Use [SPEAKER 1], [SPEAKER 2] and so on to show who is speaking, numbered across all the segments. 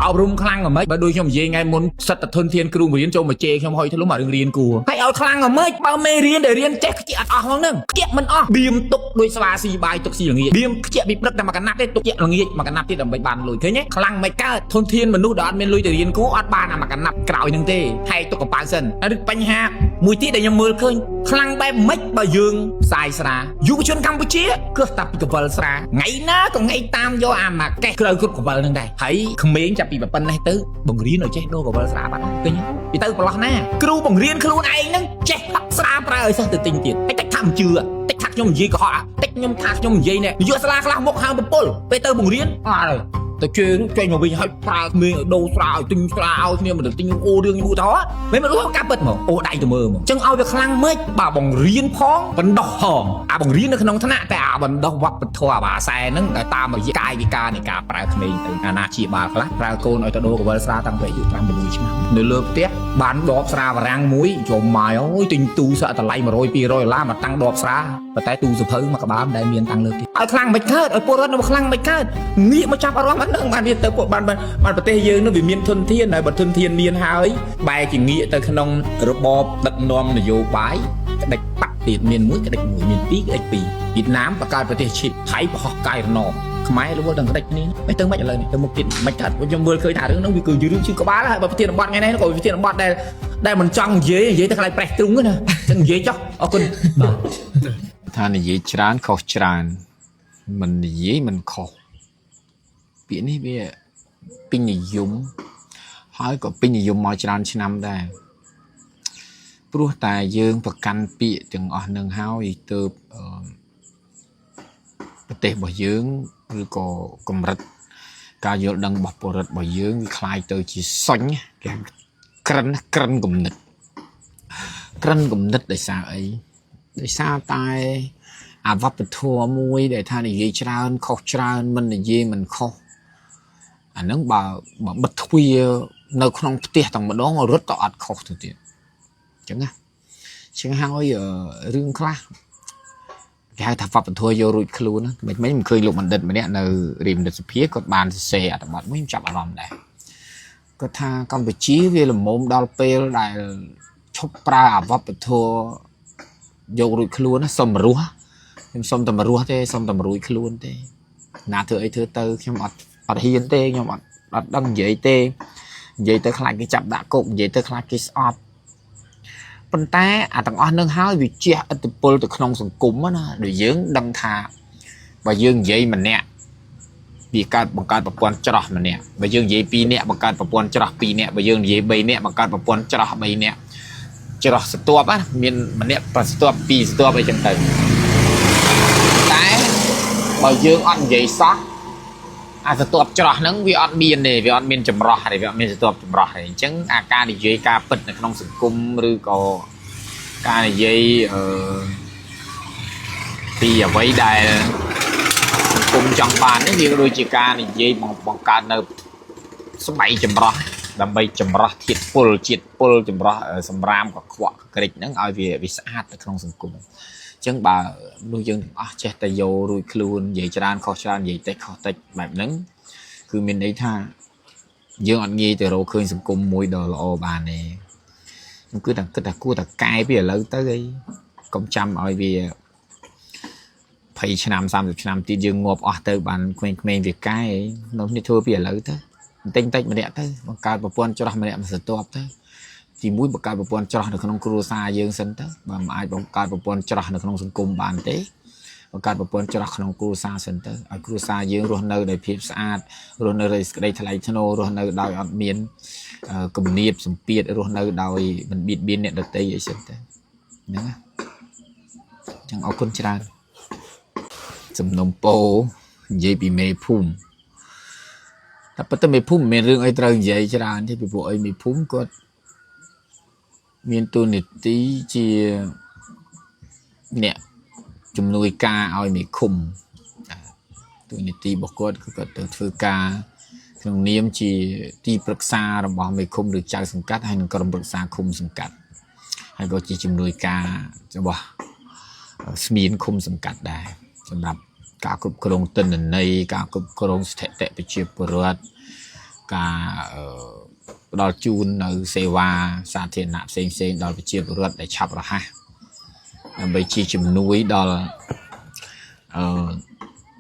[SPEAKER 1] เอารุมคลั่งกับไม่โดยชมเย่ไงมุนสัตว์ทนเทียนกรุงเรียนโจมมาเจชมหอยทะลุมาเรียนกูให้เอาคลั่งกับไม่เปล่าไม่เรียนเดี๋ยวเรียนเจ๊กเจี๊ยดออกห้องนึงเจี๊ยมันออกบีมตกโดยสวาสีใบตกสีอย่างงี้บีมเจี๊ยบีบรักแต่มากันนับได้ตกเจี๊ยอย่างงี้มากันนับที่ดำใบบานลุยเท่านี้คลั่งไม่กล้าทนเทียนมนุษย์ดอนเมนลุยเดี๋ยวเรียนกูอัดบานมากันนับกล่าวอย่างเต้ให้ตกกับปานเซนอันนี้ปัญหามุยที่ได้ยังมือเคยคลั่งใบไม่บยืงสายสระยุคชนกัมพูชีก็ตับกับเบลสระไงนะก็ไงตามโยอามาแกเคยกรุบกับเบลนั่งได้ให้เขมรจะปีแบบปันไหนตื้อบังเรียนหน่อยเจ๊โดกับเบลสระบัดเป็นยังปีตื้อปลอกหน้าครูบังเรียนครูไอ้นั่งเจ๊พักสระปลาเอ้ยสักตื่นติงติดไอ้แต่ทำเจือแต่ทักยมยีก็หาแต่ยมทักยมยีเนี่ยยัวสลาคลางมกหางบุปผลไปตื้อบังเรียนอะไรแต่เจอรู้ใจมาวิ่งให้ปลาเมียโดสลาติงสลาเอาเนี่ยมันติงโอเรื่องยูท้อไม่มารู้ว่าการเปิดหมอโอได้ตัวมือจังเอาไปคลั่งเมื่อบ่าบังเรียนพ้องบันดอกหอมบังเรียนในขนมธนะแต่บันดอกวับเป็นทัวบ่าแซนั่งแต่ตามแบบกายวิการในการปลาเขมรอาณาชีบาคละปลาโกนไอตโดกับเวลสลาตั้งแต่อยู่ตามบริเวณช่างในเลือบเตี้ยบ้านดอกสลาบรังมุ้ยโจมมาโอ้ยติงตูสะตะไลมา100 200 ล้านมาตั้งดอกสลาแต่แต่ตูสะเพิ่งมากระบาดได้เมียนตั้งเลือบไอคลั่งไม่เกิดไอปวดร้อนคลั่งไม่เกิดนี่มาจับอารมณ์มันนั่งมันเตอร์บ้านประเทศยืนนึกวิมีนทนเทียนในบัดทนเทียนเมียนหายใบจิงงี้แต่ขนมระบอบดักนอมนโยบายเด็กปักติดเมียนมุ้ยเด็กหมุยเมียนปีกเด็กปีกินน้ำประกาศประเทศชิดไผ่พอกกายนอมขมายรู้ว่าดังเด็กนี้ไม่เติมไม่อะไรเนี่ยแต่มุกติดไม่ถัดว่ายังเบอร์เคยถ่ายเรื่องน้องวิกูยืนชื่อกบ้าแล้วแบบประเทศบัดไงเนี่ยก็ประเทศบัดได้มันจังเย่เย่แต่ใครแปลกตรงกันนะจังเย่จ๊อกเอาคน
[SPEAKER 2] ท่านยี่จานเขาจานมันยี่มันเขาปีนี้เบี้ยปีนิยมหายก็ปีนิยมมาจานชนำได้ปลุกแต่ยืงประกันปีถึงอ่อนหนึ่งเฮาอีกเติบประเทศบ่ยืงหรือก็กำรัดการยดังบ่ปรดบ่ยืงคลายเตอจีสัญแกกรันกำนึดได้ซาไอได้ซาตายวับเป็นทัวมวยđểท่านยี่จานเขาจานมันยี่มันเขาอันนั้นบ่บัดทวีในขนมเตี้ยต่างมาดองรถต่ออัดเขาถึงทีจังไงเชียงฮางเรื่องคลาแกถ้าฟับเป็นทัวโยรุคลูนะไม่เคยลงมันเดินมาเนี่ยในริมเดินสเปียก็บานเสียแต่บัดไม่จับอารมณ์ได้ก็ถ้ากัมพูชีเวลามุมดอลเปลได้ชอบปลาวับเป็นทัวโยรุคลูนะสมรู้สมตำรัวเต้สมตำรุยคลูนเต้นาเธอไอเธอเตอร์ខ្ញុំអត់ហ៊ានទេខ្ញុំអត់ដឹងនិយាយទេនិយាយទៅខ្លាចគេចាប់ដាក់គុកនិយាយទៅខ្លាចគេស្អប់ប៉ុន្តែអាទាំងអស់នឹងហើយវាជះឥទ្ធិពលទៅក្នុងសង្គមណាដូចយើងដឹងថាបើយើងនិយាយម្នាក់វាកើតបង្កើតប្រព័ន្ធច្រោះម្នាក់បើយើងនិយាយ2នាក់បង្កើតប្រព័ន្ធច្រោះ2នាក់បើយើងនិយាយ3នាក់បង្កើតប្រព័ន្ធច្រោះ3នាក់ច្រោះស្ទាប់ណាមានម្នាក់ប្រស្ទាប់2ស្ទាប់អីចឹងទៅតែបើយើងអត់និយាយសោះអាស្ទាប់ច្រោះហ្នឹងវាអត់មានទេវាអត់មានចម្រោះទេវាអត់មានស្ទាប់ចម្រោះទេអញ្ចឹងអាការនិយាយការពិតនៅក្នុងសង្គមឬក៏ការនិយាយពីអ្វីដែលសង្គមចង់បាននេះវាដូចជាការនិយាយបង្កើតនៅស្បៃចម្រោះដើម្បីចម្រោះធាតុពុលជាតិពុលចម្រោះសម្រាមកខ្វក់ក្រិចហ្នឹងឲ្យវាស្អាតនៅក្នុងសង្គមចឹងបើនោះយើងទាំងអស់ចេះតែយករួចខ្លួននិយាយច្រើនខុសច្រើននិយាយតិចខុសតិចបែបហ្នឹងគឺមានន័យថាយើងអត់ងាយទៅរកឃើញសង្គមមួយដ៏ល្អបានទេខ្ញុំគឺតែគិតថាគួរតែកែពីឥឡូវទៅអីកុំចាំឲ្យវា20ឆ្នាំ30ឆ្នាំទៀតយើងងាប់អស់ទៅបានក្មេងៗវាកែនោះនេះធ្វើពីឥឡូវទៅបន្តិចម្នាក់ទៅបង្កើតប្រព័ន្ធច្រោះម្នាក់មួយស្ទាប់ទៅទីមួយបង្កើតប្រព័ន្ធច្រោះនៅក្នុងគ្រួសារយើងសិនទៅបើមិនអាចបង្កើតប្រព័ន្ធច្រោះនៅក្នុងសង្គមបានទេបង្កើតប្រព័ន្ធច្រោះក្នុងគ្រួសារសិនទៅឲ្យគ្រួសារយើងរស់នៅដោយភាពស្អាតរស់នៅដោយសេចក្តីថ្លៃថ្នូររស់នៅដោយអត់មានគំនាបសម្ពាធរស់នៅដោយមិនបៀតបៀនអ្នកដទៃអីសិនទៅហ្នឹងណាចឹងអរគុណច្រើនសំណុំពោនិយាយពីមេភូមិតែប៉ុន្តែមេភូមិមិនមានរឿងអីត្រូវនិយាយច្រើនទេពីព្រោះអីមេភូមិគាត់មានទូនីតិជាអ្នកជំនួយការឲ្យមេឃុំទូនីតិរបស់គាត់គឺគាត់ទៅធ្វើការក្នុងនាមជាទីប្រឹក្សារបស់មេឃុំឬចៅសង្កាត់ហើយនឹងក្រុមប្រឹក្សាឃុំសង្កាត់ហើយក៏ជាជំនួយការរបស់ស្មានឃុំសង្កាត់ដែរសម្រាប់ការគ្រប់គ្រងទិន្នន័យការគ្រប់គ្រងស្ថិតិប្រជាពលរដ្ឋ ការដល់ជូននៅសេវាសាធារណៈផ្សេងដល់ប្រជាពលរដ្ឋដែលឆាប់រហ័សដើម្បីជាជំនួយដល់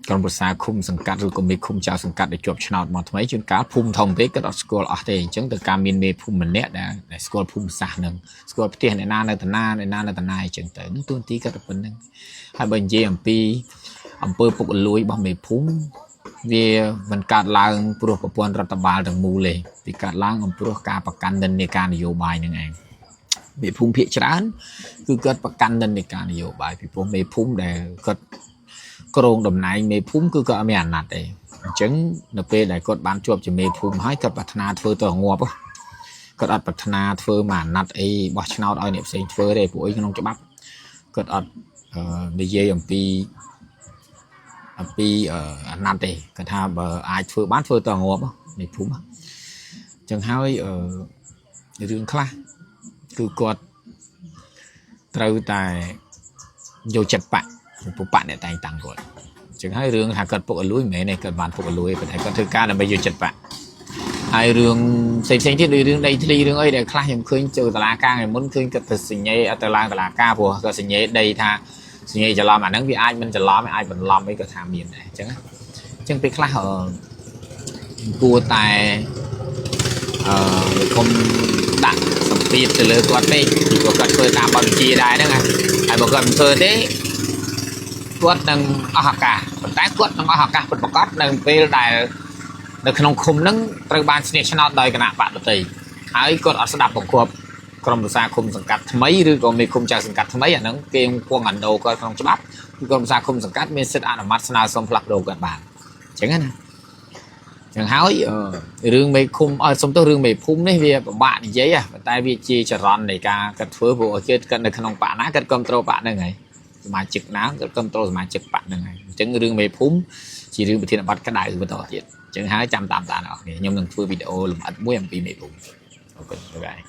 [SPEAKER 2] ក្រុមប្រឹក្សាឃុំសង្កាត់ឬក៏មេឃុំចៅសង្កាត់ដែលជាប់ឆ្នោតមកថ្មីជួនកាលភូមិធំពេកក៏អត់ស្គាល់អស់ទេអញ្ចឹងទៅការមានមេភូមិម្នាក់ដែលស្គាល់ភូមិសាស្ត្រនឹងស្គាល់ផ្ទះអ្នកណានៅតាណាអ្នកណានៅតាណាអញ្ចឹងទៅនឹងទួនាទីក៏តែប៉ុណ្្នឹងហើយបើនិយាយអំពីអំពើពុករលួយរបស់មេភូមិវាមិនកើតឡើងព្រោះប្រព័ន្ធរដ្ឋបាលទាំងមូលទេវាកើតឡើងអំព្រោះការប្រកាន់និន្នាការនយោបាយនឹងឯងមេភូមិភាគច្រើនគឺគាត់ប្រកាន់និន្នាការនយោបាយពីព្រោះមេភូមិដែលគាត់ក្រងតំណែងមេភូមិគឺគាត់អត់មានអាណត្តិទេអញ្ចឹងនៅពេលដែលគាត់បានជាប់ជាមេភូមិហើយគាត់ប្រាថ្នាធ្វើទៅងាប់គាត់អត់ប្រាថ្នាធ្វើមួយអាណត្តិអីបោះឆ្នោតឲ្យអ្នកផ្សេងធ្វើទេព្រោះអីក្នុងច្បាប់គាត់អត់និយាយអំពីអាណត្តិទេគាត់ថាបើអាចធ្វើបានធ្វើទៅងាប់មេភូមិអញ្ចឹងហើយរឿងខ្លះគឺគាត់ត្រូវតែយកចិត្តបាក់ពុបៈអ្នកតែងតាំងគាត់អញ្ចឹងហើយរឿងថាគាត់ពុករលួយមិនមែនទេគាត់បានពុករលួយប៉ុន្តែគាត់ធ្វើការដើម្បីយកចិត្តបាក់ហើយរឿងផ្សេងទៀតដូចរឿងដីធ្លីរឿងអីដែលខ្លះខ្ញុំឃើញចូលតុលាការថ្ងៃមុនឃើញគាត់ទៅសញ្ញេអត់ទៅឡើងតុលាការព្រោះគាត់សញ្ញេដីថាសញ្ញេច្រឡំអាហ្នឹងវាអាចមិនច្រឡំអាចបន្លំអីក៏ថាមានដែរអញ្ចឹងពេលខ្លះគួរតែគុំដាក់សម្ពាធទៅលើគាត់ពេកពីព្រោះគាត់ធ្វើតាមបទបញ្ជាដែរហ្នឹងហើយបើគាត់មិនធ្វើទេគាត់នឹងអស់ឱកាសប៉ុន្តែគាត់នឹងអស់ឱកាសពិតប្រាកដនៅពេលដែលនៅក្នុងឃុំហ្នឹងត្រូវបានឈ្នះឆ្នោតដោយគណៈបកដទៃហើយគាត់អត់ស្ដាប់បង្គាប់ក្រុមប្រឹក្សាឃុំសង្កាត់ថ្មីឬក៏មេឃុំចៅសង្កាត់ថ្មីអាហ្នឹងគេពងអាណូគាត់ក្នុងច្បាប់គឺក្រុមប្រឹក្សាឃុំសង្កាត់មានសិទ្ធិអនុម័តស្នើសុំផ្លាស់ប្ដូរគាត់បានអញ្ចឹងណាចឹងហើយរឿងមេឃុំសុំទោសរឿងមេភូមិនេះវាពិបាកនិយាយប៉ុន្តែវាជាចរន្តនៃការកាត់ធ្វើព្រោះគេកាត់នៅក្នុងបកណាកាត់គ្រប់ត្រូលបកហ្នឹងហើយសមាជិកណាកាត់គ្រប់ត្រូលសមាជិកបកហ្នឹងហើយអញ្ចឹងរឿងមេភូមិជារឿងប្រធានបទក្តៅបន្តទៀតអញ្ចឹងហើយចាំតាមតានអរគ្នាខ្ញុំនឹងធ្វើវីដេអូលម្អិតមួយអំពីមេភូមិអរគុណបងប្អូន